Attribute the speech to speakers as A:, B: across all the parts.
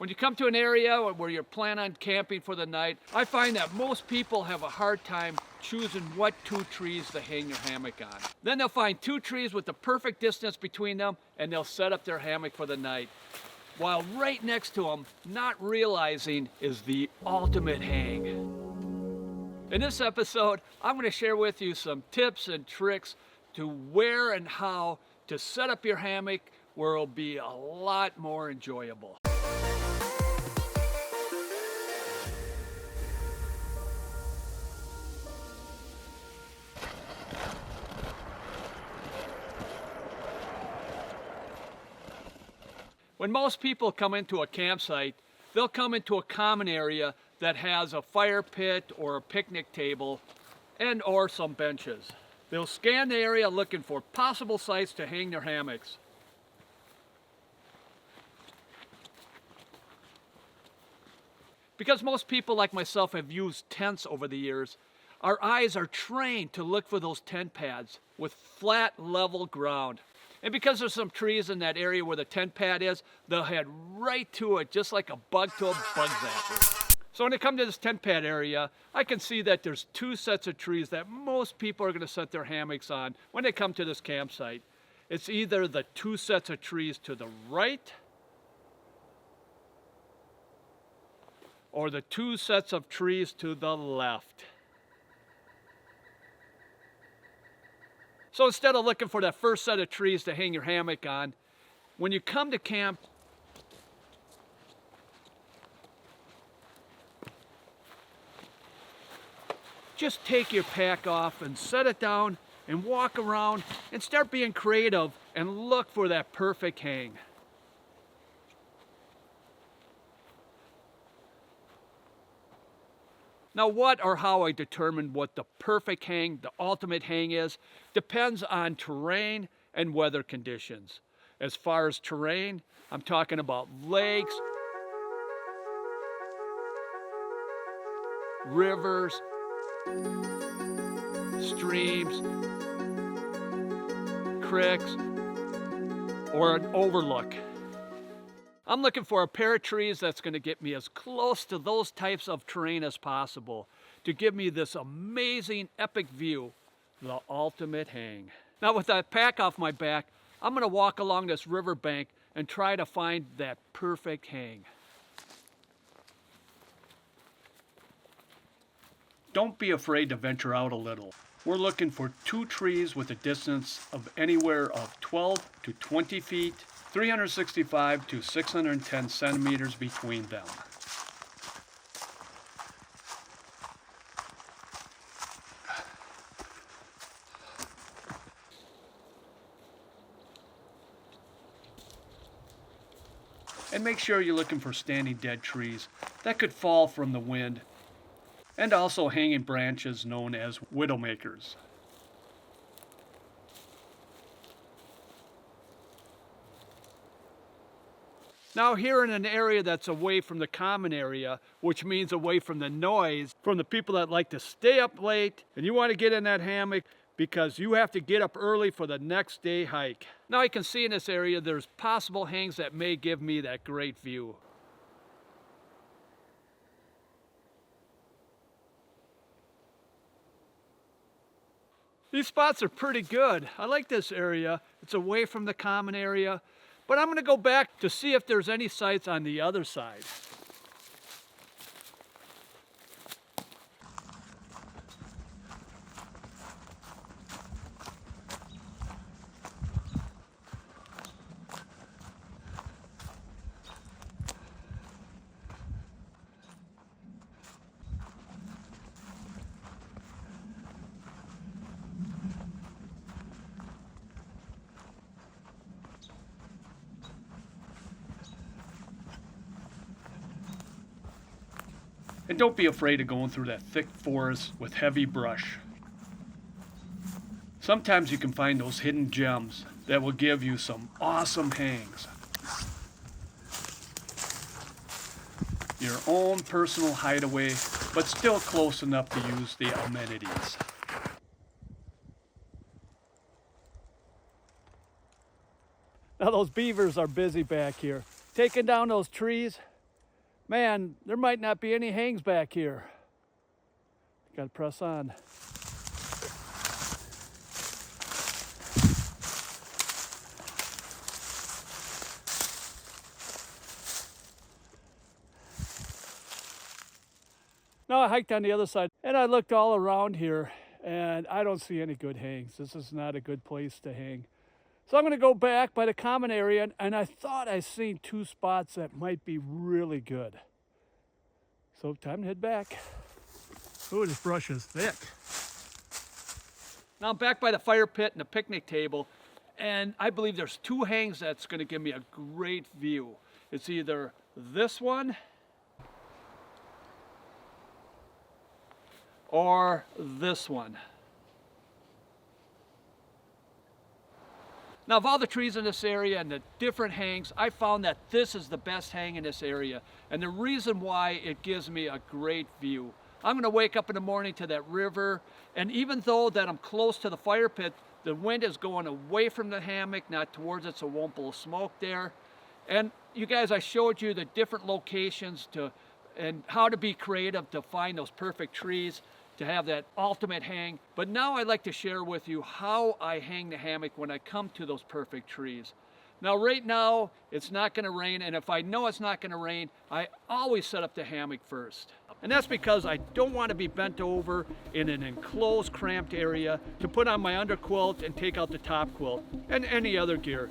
A: When you come to an area where you're planning on camping for the night, I find that most people have a hard time choosing what two trees to hang their hammock on. Then they'll find two trees with the perfect distance between them and they'll set up their hammock for the night. While right next to them, not realizing, is the ultimate hang. In this episode, I'm going to share with you some tips and tricks to where and how to set up your hammock where it'll be a lot more enjoyable. When most people come into a campsite, they'll come into a common area that has a fire pit or a picnic table and or some benches. They'll scan the area looking for possible sites to hang their hammocks. Because most people like myself have used tents over the years, our eyes are trained to look for those tent pads with flat, level ground. And because there's some trees in that area where the tent pad is, they'll head right to it, just like a bug to a bug zapper. So when I come to this tent pad area, I can see that there's two sets of trees that most people are going to set their hammocks on when they come to this campsite. It's either the two sets of trees to the right or the two sets of trees to the left. So instead of looking for that first set of trees to hang your hammock on, when you come to camp, just take your pack off and set it down and walk around and start being creative and look for that perfect hang. Now, what or how I determine what the perfect hang, the ultimate hang is, depends on terrain and weather conditions. As far as terrain, I'm talking about lakes, rivers, streams, creeks, or an overlook. I'm looking for a pair of trees that's going to get me as close to those types of terrain as possible to give me this amazing epic view, the ultimate hang. Now with that pack off my back, I'm going to walk along this riverbank and try to find that perfect hang. Don't be afraid to venture out a little. We're looking for two trees with a distance of anywhere of 12 to 20 feet, 365 to 610 centimeters between them. And make sure you're looking for standing dead trees that could fall from the wind, and also hanging branches known as widowmakers. Now here in an area that's away from the common area, which means away from the noise, from the people that like to stay up late, and you want to get in that hammock because you have to get up early for the next day hike. Now you can see in this area there's possible hangs that may give me that great view. These spots are pretty good. I like this area. It's away from the common area. But I'm going to go back to see if there's any sites on the other side. And don't be afraid of going through that thick forest with heavy brush. Sometimes you can find those hidden gems that will give you some awesome hangs. Your own personal hideaway, but still close enough to use the amenities. Now those beavers are busy back here, taking down those trees Man, there might not be any hangs back here. Gotta press on. Now I hiked on the other side and I looked all around here and I don't see any good hangs. This is not a good place to hang. So I'm gonna go back by the common area and I thought I seen two spots that might be really good. So time to head back. Oh, this brush is thick. Now I'm back by the fire pit and the picnic table, and I believe there's two hangs that's gonna give me a great view. It's either this one or this one. Now, of all the trees in this area and the different hangs, I found that this is the best hang in this area. And the reason why, it gives me a great view. I'm gonna wake up in the morning to that river, and even though that I'm close to the fire pit, the wind is going away from the hammock, not towards it, so it won't blow smoke there. And you guys, I showed you the different locations and how to be creative to find those perfect trees, to have that ultimate hang. But now I'd like to share with you how I hang the hammock when I come to those perfect trees. Now right now, it's not gonna rain, and if I know it's not gonna rain, I always set up the hammock first. And that's because I don't want to be bent over in an enclosed, cramped area to put on my underquilt and take out the top quilt and any other gear.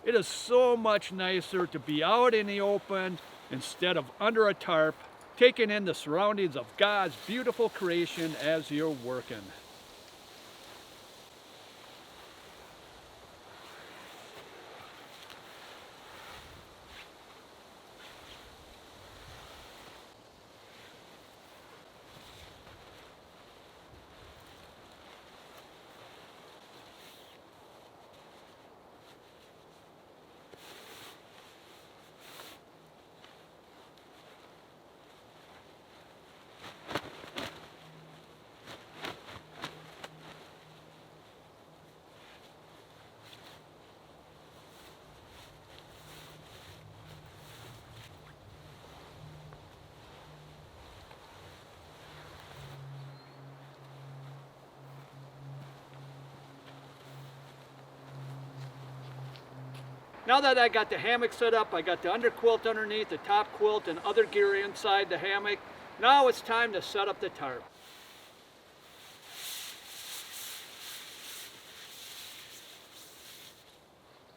A: It is so much nicer to be out in the open instead of under a tarp, taking in the surroundings of God's beautiful creation as you're working. Now that I got the hammock set up, I got the underquilt underneath, the top quilt, and other gear inside the hammock. Now it's time to set up the tarp.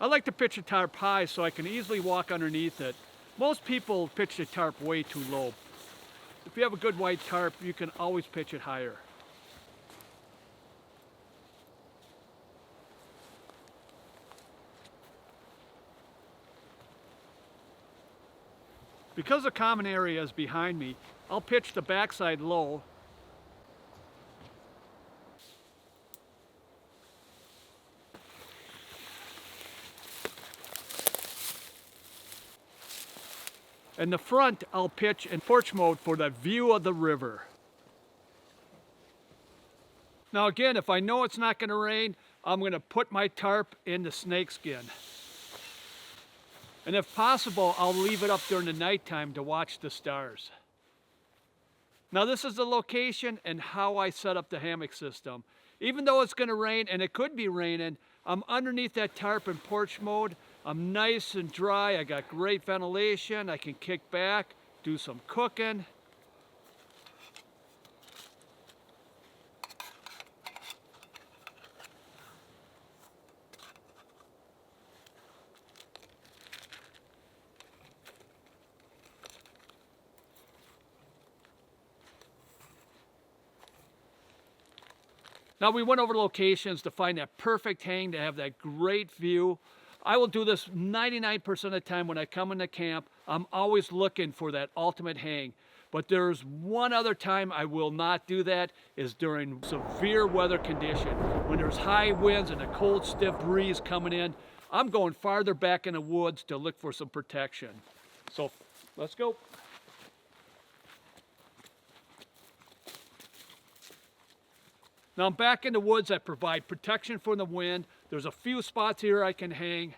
A: I like to pitch a tarp high so I can easily walk underneath it. Most people pitch the tarp way too low. If you have a good white tarp, you can always pitch it higher. Because the common area is behind me, I'll pitch the backside low. And the front, I'll pitch in porch mode for the view of the river. Now again, if I know it's not gonna rain, I'm gonna put my tarp in the snakeskin. And if possible, I'll leave it up during the nighttime to watch the stars. Now this is the location and how I set up the hammock system. Even though it's gonna rain, and it could be raining, I'm underneath that tarp in porch mode. I'm nice and dry, I got great ventilation, I can kick back, do some cooking. Now we went over locations to find that perfect hang, to have that great view. I will do this 99% of the time when I come into camp. I'm always looking for that ultimate hang. But there's one other time I will not do that, is during severe weather condition. When there's high winds and a cold, stiff breeze coming in, I'm going farther back in the woods to look for some protection. So let's go. Now I'm back in the woods. I provide protection from the wind. There's a few spots here I can hang.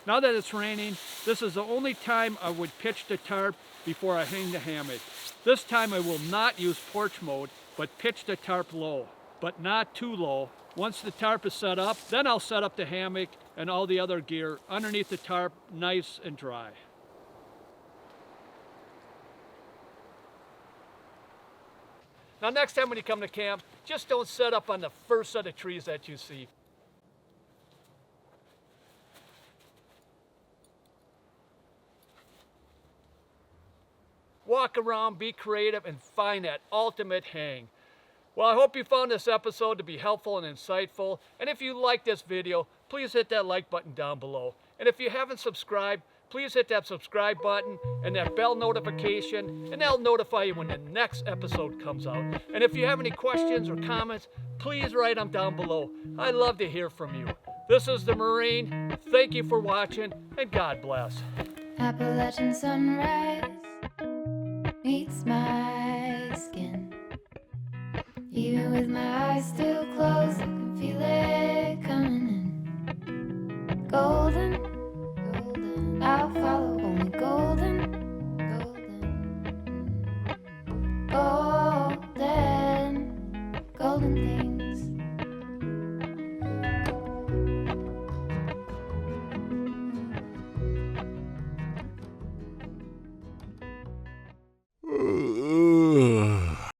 A: Now that it's raining, this is the only time I would pitch the tarp before I hang the hammock. This time I will not use porch mode, but pitch the tarp low, but not too low. Once the tarp is set up, then I'll set up the hammock and all the other gear underneath the tarp, nice and dry. Now next time when you come to camp, just don't set up on the first set of trees that you see. Walk around, be creative, and find that ultimate hang. Well, I hope you found this episode to be helpful and insightful. And if you like this video, please hit that like button down below. And if you haven't subscribed, please hit that subscribe button and that bell notification, and that'll notify you when the next episode comes out. And if you have any questions or comments, please write them down below. I love to hear from you. This is the Marine. Thank you for watching, and God bless.
B: Appalachian sunrise meets my skin. Even with my eyes still closed, I can feel it coming in. Golden